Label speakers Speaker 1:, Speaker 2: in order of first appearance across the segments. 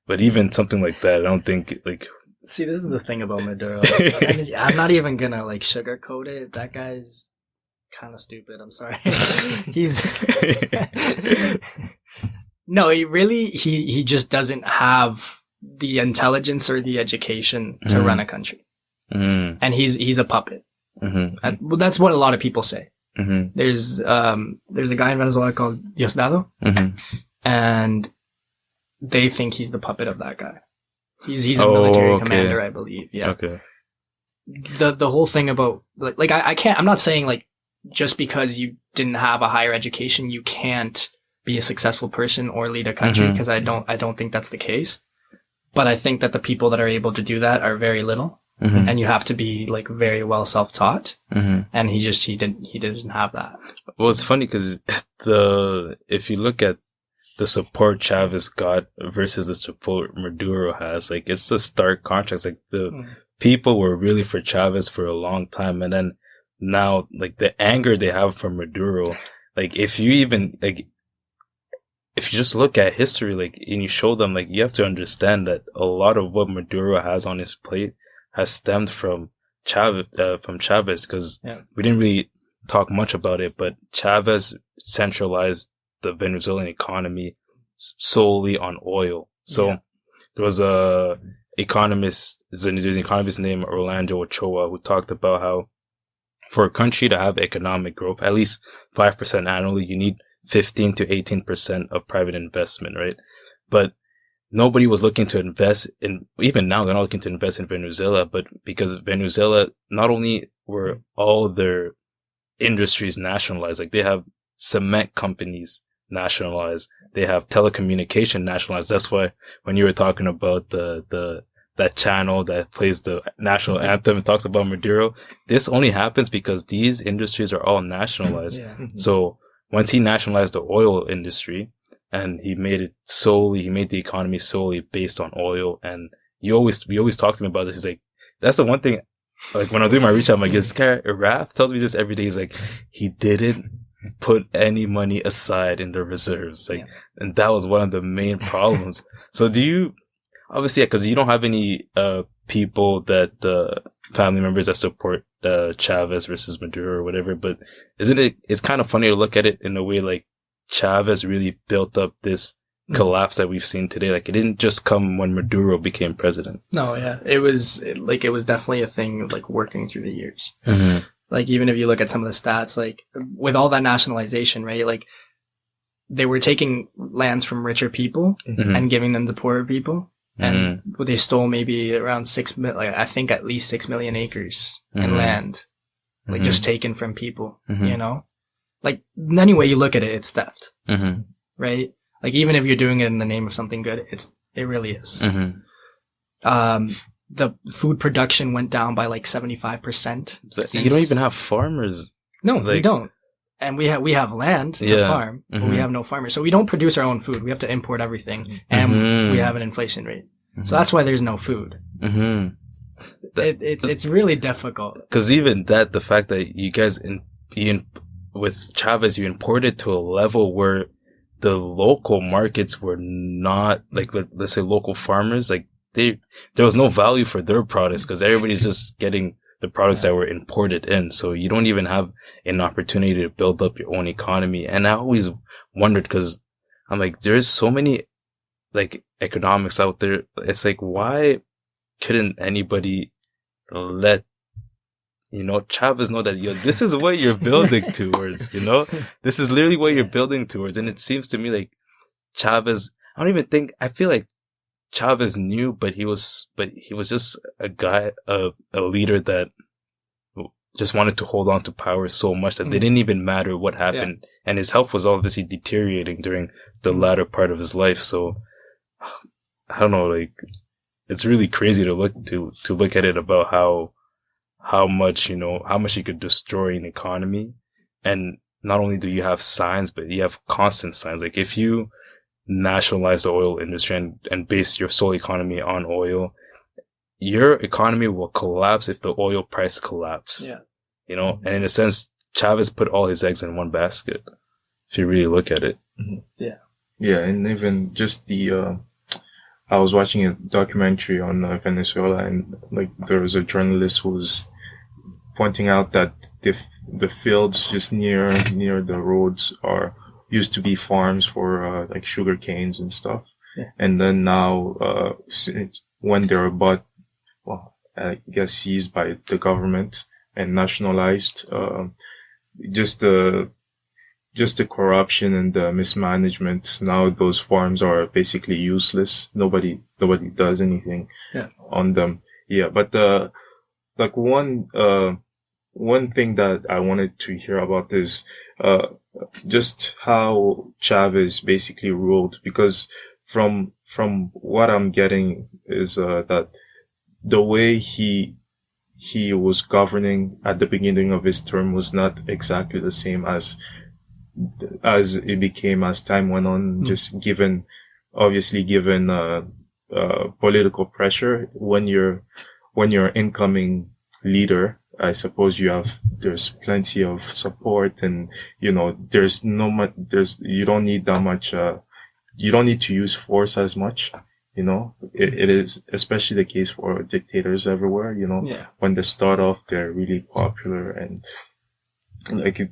Speaker 1: But even something like that, I don't think like.
Speaker 2: See, this is the thing about Maduro. I'm not even gonna like sugarcoat it. That guy's kind of stupid. I'm sorry. He's no, he just doesn't have the intelligence or the education to run a country, and he's a puppet. Well, that's what a lot of people say. There's a guy in Venezuela called Diosdado, and they think he's the puppet of that guy. He's a military commander, I believe. Yeah.
Speaker 1: Okay.
Speaker 2: The whole thing about like I can't. I'm not saying like just because you didn't have a higher education you can't be a successful person or lead a country, because I don't think that's the case. But I think that the people that are able to do that are very little, and you have to be like very well self-taught. And he doesn't have that.
Speaker 1: Well, it's funny because if you look at the support Chavez got versus the support Maduro has, like it's a stark contrast. Like the people were really for Chavez for a long time, and then now like the anger they have for Maduro, like if you just look at history, like, and you show them, like, you have to understand that a lot of what Maduro has on his plate has stemmed from Chavez, because we didn't really talk much about it, but Chavez centralized the Venezuelan economy solely on oil. So there was there's an economist named Orlando Ochoa who talked about how for a country to have economic growth, at least 5% annually, you need 15 to 18% of private investment, right? But nobody was looking to invest in, even now they're not looking to invest in Venezuela, but because Venezuela, not only were all their industries nationalized, like they have cement companies nationalized, they have telecommunication nationalized. That's why when you were talking about that channel that plays the national anthem and talks about Maduro, this only happens because these industries are all nationalized. So once he nationalized the oil industry and he made the economy solely based on oil. And we always talk to him about this. He's like, that's the one thing, like when I do my research, I'm like, this guy, Raph tells me this every day. He's like, he didn't put any money aside in the reserves. Like, and that was one of the main problems. So obviously, because you don't have any people family members that support Chavez versus Maduro or whatever, but it's kind of funny to look at it in a way like Chavez really built up this collapse that we've seen today. Like, it didn't just come when Maduro became president.
Speaker 2: No, yeah. It was definitely a thing like working through the years. Like, even if you look at some of the stats, like with all that nationalization, right? Like, they were taking lands from richer people and giving them to poorer people. And they stole maybe around I think at least 6 million acres in land, like just taken from people, you know? Like, any way you look at it, it's theft, right? Like, even if you're doing it in the name of something good, it really is. The food production went down by like 75%.
Speaker 1: You don't even have farmers.
Speaker 2: No, we don't. And we have land to farm, but we have no farmers. So we don't produce our own food. We have to import everything, and we have an inflation rate. So that's why there's no food. It's really difficult.
Speaker 1: Because even the fact that you guys with Chavez, you imported to a level where the local markets were not, like, let's say local farmers, like there was no value for their products because everybody's just getting the products that were imported in. So you don't even have an opportunity to build up your own economy. And I always wondered, because I'm like, there's so many like economics out there. It's like, why couldn't anybody let Chavez know that this is what you're building towards, this is literally what you're building towards. And it seems to me like Chavez, I feel like Chavez knew, but he was just a guy, a leader that just wanted to hold on to power so much that they didn't even matter what happened. Yeah. And his health was obviously deteriorating during the latter part of his life. So I don't know, like, it's really crazy to look at it about how much you could destroy an economy. And not only do you have signs, but you have constant signs. Like, if you nationalize the oil industry and base your sole economy on oil, your economy will collapse if the oil price collapses. Yeah. And in a sense, Chavez put all his eggs in one basket, if you really look at it.
Speaker 3: Yeah. Yeah, and even just the I was watching a documentary on Venezuela, and like there was a journalist who was pointing out that the fields just near the roads used to be farms for like sugar canes and stuff.
Speaker 2: Yeah.
Speaker 3: And then now, when they were bought, well, I guess seized by the government and nationalized, just the corruption and the mismanagement. Now those farms are basically useless. Nobody does anything on them. Yeah. But, like one thing that I wanted to hear about is, just how Chavez basically ruled, because from what I'm getting is, that the way he was governing at the beginning of his term was not exactly the same as it became as time went on, just given political pressure. When you're incoming leader, I suppose there's plenty of support, and you don't need that much, you don't need to use force as much. It is especially the case for dictators everywhere. When they start off, they're really popular, and like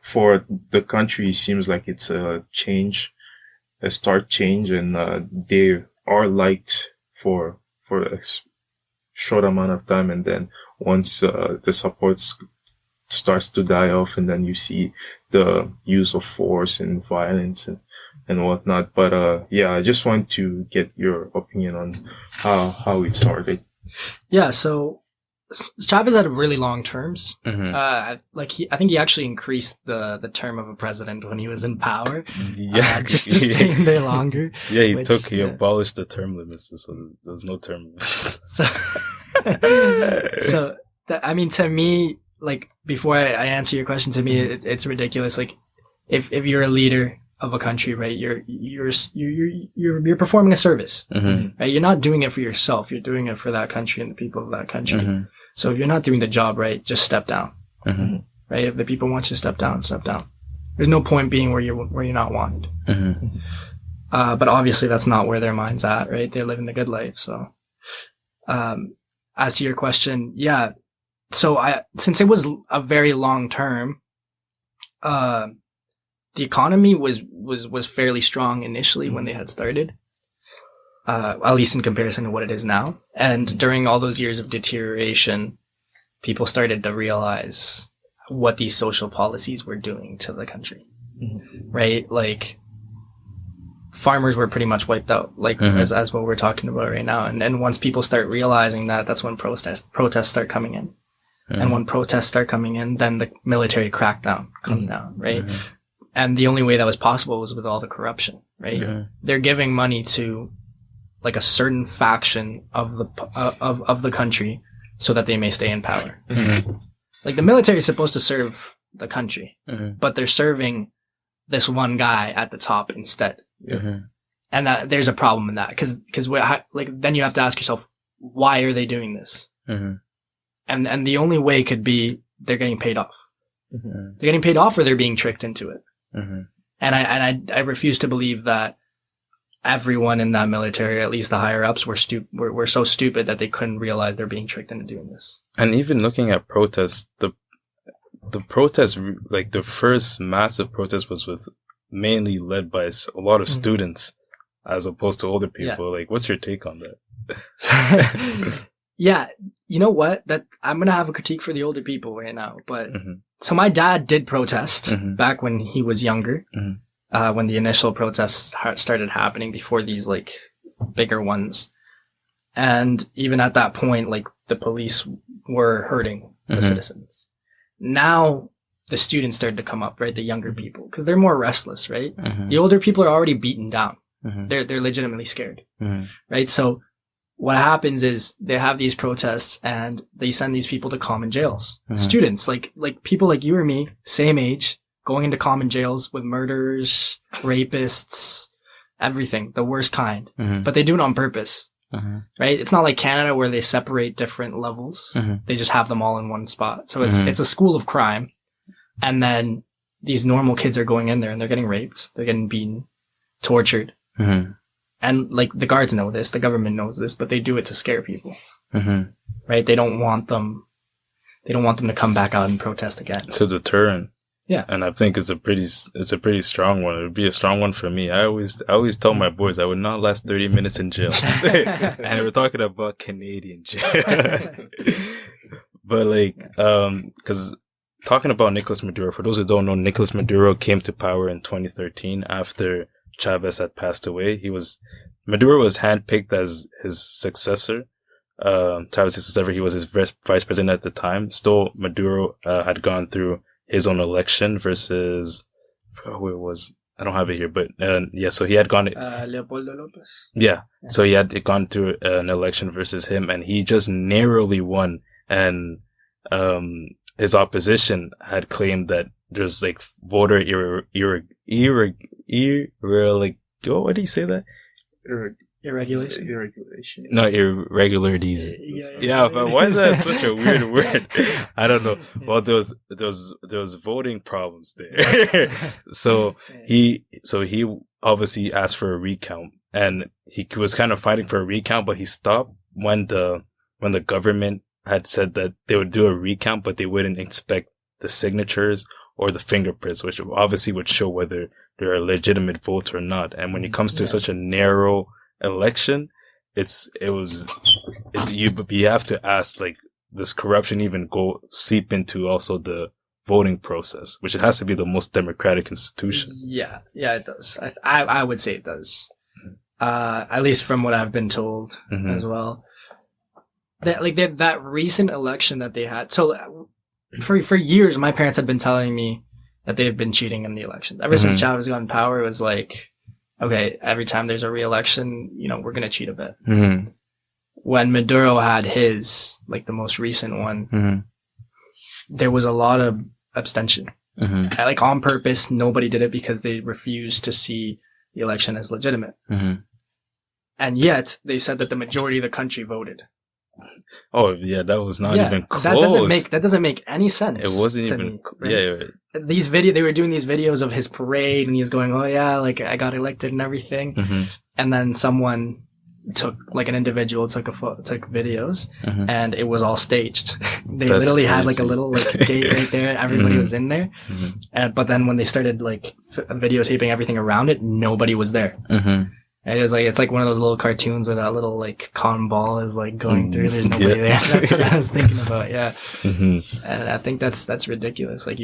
Speaker 3: for the country, it seems like it's a start change, and they are liked for a short amount of time, and then once the support starts to die off, and then you see the use of force and violence and whatnot. But I just want to get your opinion on how it started.
Speaker 2: Yeah, so Chavez had really long terms.
Speaker 1: Mm-hmm.
Speaker 2: I think he actually increased the term of a president when he was in power.
Speaker 1: Yeah,
Speaker 2: just to stay in there longer.
Speaker 1: Yeah, he abolished the term limits, so there's no term limits.
Speaker 2: To me, like, before I answer your question, to me, it's ridiculous. Like, if you're a leader of a country, right, you're performing a service, right? You're not doing it for yourself. You're doing it for that country and the people of that country. So if you're not doing the job right, just step down, right? If the people want you to step down, step down. There's no point being where you're not wanted. But obviously that's not where their mind's at, right? They're living the good life. So, as to your question, yeah. So since it was a very long term, the economy was fairly strong initially when they had started, at least in comparison to what it is now. And during all those years of deterioration, people started to realize what these social policies were doing to the country, right? Like, farmers were pretty much wiped out, like as what we're talking about right now. And once people start realizing that, that's when protests start coming in. And when protests start coming in, then the military crackdown comes down, right? And the only way that was possible was with all the corruption, right? They're giving money to like a certain faction of the country so that they may stay in power. Like, the military is supposed to serve the country, but they're serving this one guy at the top instead. And that there's a problem in that, because then you have to ask yourself, why are they doing this? And the only way could be they're getting paid off. They're getting paid off, or they're being tricked into it. And I refuse to believe that everyone in that military, at least the higher ups, were so stupid that they couldn't realize they're being tricked into doing this.
Speaker 1: And even looking at protests, the protest, like the first massive protest, was mainly led by a lot of students, as opposed to older people. Like, what's your take on that?
Speaker 2: Yeah, you know what? That I'm gonna have a critique for the older people right now. But so my dad did protest back when he was younger, when the initial protests started happening before these like bigger ones, and even at that point, like, the police were hurting the citizens. Now the students started to come up, right? The younger people, because they're more restless, right? The older people are already beaten down. They're legitimately scared, right? So what happens is they have these protests and they send these people to common jails. Students, like people like you or me, same age, going into common jails with murderers, rapists, everything, the worst kind. But they do it on purpose, right? It's not like Canada where they separate different levels. They just have them all in one spot. So it's a school of crime. And then these normal kids are going in there and they're getting raped. They're getting beaten, tortured. and like the guards know this, the government knows this, but they do it to scare people, right? They don't want them to come back out and protest again.
Speaker 1: It's a deterrent.
Speaker 2: Yeah.
Speaker 1: And I think it's a pretty strong one. It would be a strong one for me. I always tell my boys I would not last 30 minutes in jail. And we're talking about Canadian jail. But like, cause talking about Nicolas Maduro, for those who don't know, Nicolas Maduro came to power in 2013 after Chavez had passed away. Maduro was handpicked as his successor. Chavez's successor, he was his vice president at the time. Still, Maduro, had gone through his own election versus, I forgot who it was. I don't have it here, but, yeah, so he had gone,
Speaker 2: Leopoldo Lopez.
Speaker 1: Yeah. So he had gone through an election versus him, and he just narrowly won. And, his opposition had claimed that there's like voter like, what do you say that?
Speaker 2: Irregulation.
Speaker 1: No, irregularities. Yeah, but why is that such a weird word? I don't know. Well, there was voting problems there. So he obviously asked for a recount, and he was kind of fighting for a recount, but he stopped when the government had said that they would do a recount, but they wouldn't inspect the signatures or the fingerprints, which obviously would show whether there are legitimate votes or not. And when it comes to such a narrow election, you have to ask, like, does corruption even seep into also the voting process, which it has to be the most democratic institution?
Speaker 2: Yeah, it does. I would say it does. At least from what I've been told as well. That recent election that they had. So for years, my parents had been telling me that they've been cheating in the elections. Ever since Chavez got in power, it was like, okay, every time there's a re-election, we're going to cheat a bit. When Maduro had his, like the most recent one, there was a lot of abstention. Like on purpose, nobody did it because they refused to see the election as legitimate. And yet they said that the majority of the country voted.
Speaker 1: Oh yeah, that was not even close.
Speaker 2: That doesn't make any sense.
Speaker 1: It wasn't even. Right?
Speaker 2: Yeah. They were doing these videos of his parade, and he's going, "Oh yeah, like I got elected and everything." And then someone an individual took videos, and it was all staged. They literally had like a little gate right there. Everybody was in there, but then when they started videotaping everything around it, nobody was there. And it's like one of those little cartoons where that little like cotton ball is like going through. There's nobody there. That's what I was thinking about. Yeah. And I think that's ridiculous. Like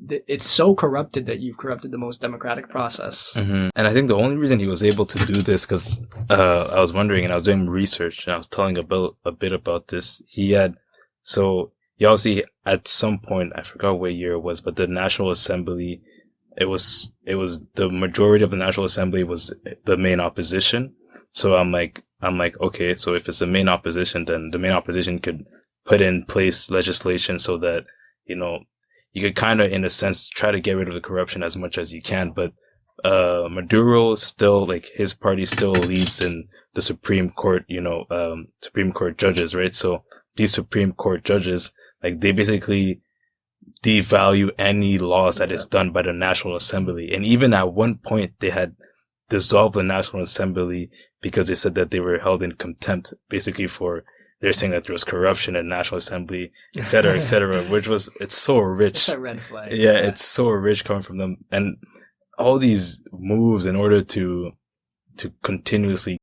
Speaker 2: it's so corrupted that you've corrupted the most democratic process.
Speaker 1: And I think the only reason he was able to do this, because I was wondering, and I was doing research, and I was telling a bit about this. He obviously at some point, I forgot what year it was, but the National Assembly. It was the majority of the National Assembly was the main opposition. So I'm like, okay, so if it's the main opposition, then the main opposition could put in place legislation so that, you could kind of, in a sense, try to get rid of the corruption as much as you can. But, Maduro still, like, his party still leads in the Supreme Court, Supreme Court judges, right? So these Supreme Court judges, like, they basically devalue any laws that is done by the National Assembly. And even at one point, they had dissolved the National Assembly because they said that they were held in contempt, basically they're saying that there was corruption in National Assembly, et cetera, it's so rich.
Speaker 2: It's a red flag.
Speaker 1: Yeah, it's so rich coming from them. And all these moves in order to continuously